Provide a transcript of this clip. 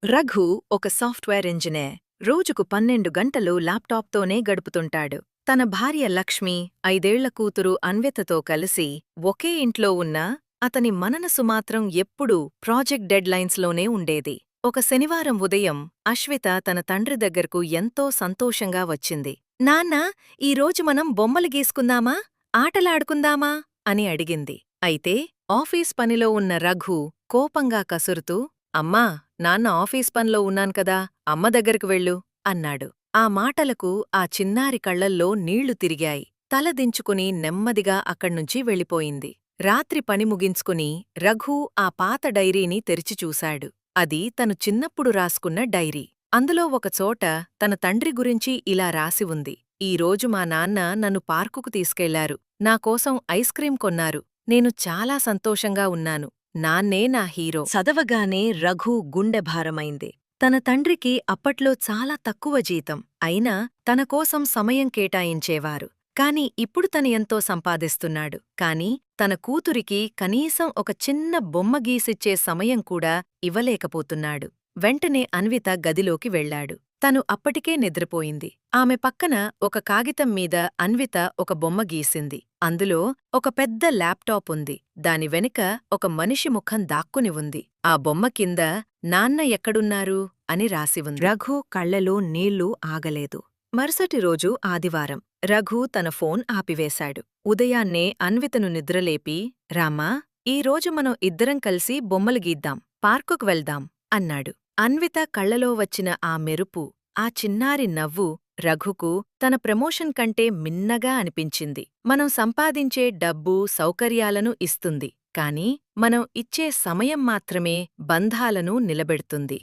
రఘు ఒక software engineer. రోజుకు 12 గంటలు ల్యాప్టాప్తోనే గడుపుతుంటాడు. తన భార్య లక్ష్మి, 5 ఏళ్ల కూతురు అన్వితతో కలిసి ఒకే ఇంట్లో ఉన్నా అతని మనసు మాత్రం ఎప్పుడూ ప్రాజెక్ట్ డెడ్లైన్స్లోనే ఉండేది. ఒక శనివారం ఉదయం అశ్విత తన తండ్రి దగ్గరకు ఎంతో సంతోషంగా వచ్చింది. నాన్నా, ఈరోజు మనం బొమ్మలు గీసుకుందామా, ఆటలాడుకుందామా అని అడిగింది. అయితే ఆఫీస్ పనిలో ఉన్న రఘు కోపంగా కసురుతూ, అమ్మా, నాన్న ఆఫీస్ పనిలో ఉన్నాన్కదా, అమ్మ దగ్గరకు వెళ్ళు అన్నాడు. ఆ మాటలకు ఆ చిన్నారి కళ్లల్లో నీళ్లు తిరిగాయి. తల దించుకుని నెమ్మదిగా అక్కడ్నుంచి వెళ్ళిపోయింది. రాత్రి పని ముగించుకుని రఘు ఆ పాత డైరీని తెరిచిచూశాడు. అది తను చిన్నప్పుడు రాసుకున్న డైరీ. అందులో ఒకచోట తన తండ్రి గురించి ఇలా రాసి ఉంది: ఈరోజు మా నాన్న నన్ను పార్కుకు తీసుకెళ్లారు. నాకోసం ఐస్ క్రీం కొన్నారు. నేను చాలా సంతోషంగా ఉన్నాను. నాన్నే నా హీరో. చదవగానే రఘు గుండె భారమైంది. తన తండ్రికి అప్పట్లో చాలా తక్కువ జీతం, అయినా తనకోసం సమయం కేటాయించేవారు. కాని ఇప్పుడు తను ఎంతో సంపాదిస్తున్నాడు. కాని తన కూతురికి కనీసం ఒక చిన్న బొమ్మ గీసిచ్చే సమయం కూడా ఇవ్వలేకపోతున్నాడు. వెంటనే అన్విత గదిలోకి వెళ్లాడు. తను అప్పటికే నిద్రపోయింది. ఆమె పక్కన ఒక కాగితం మీద అన్విత ఒక బొమ్మ గీసింది. అందులో ఒక పెద్ద ల్యాప్టాప్ ఉంది. దాని వెనుక ఒక మనిషి ముఖం దాక్కుని ఉంది. ఆ బొమ్మ కింద నాన్న ఎక్కడున్నారు అని రాసి ఉంది. రఘు కళ్లలో నీళ్లు ఆగలేదు. మరుసటి రోజు ఆదివారం. రఘు తన ఫోన్ ఆపివేశాడు. ఉదయాన్నే అన్వితను నిద్రలేపి, రామ్మా, ఈరోజు మనం ఇద్దరం కలిసి బొమ్మలు గీద్దాం, పార్కుకు వెళ్దాం అన్నాడు. అన్విత కళ్లలో వచ్చిన ఆ మెరుపు, ఆ చిన్నారి నవ్వు రఘుకు తన ప్రమోషన్ కంటే మిన్నగా అనిపించింది. మనం సంపాదించే డబ్బు సౌకర్యాలను ఇస్తుంది, కాని మనం ఇచ్చే సమయం మాత్రమే బంధాలను నిలబెడుతుంది.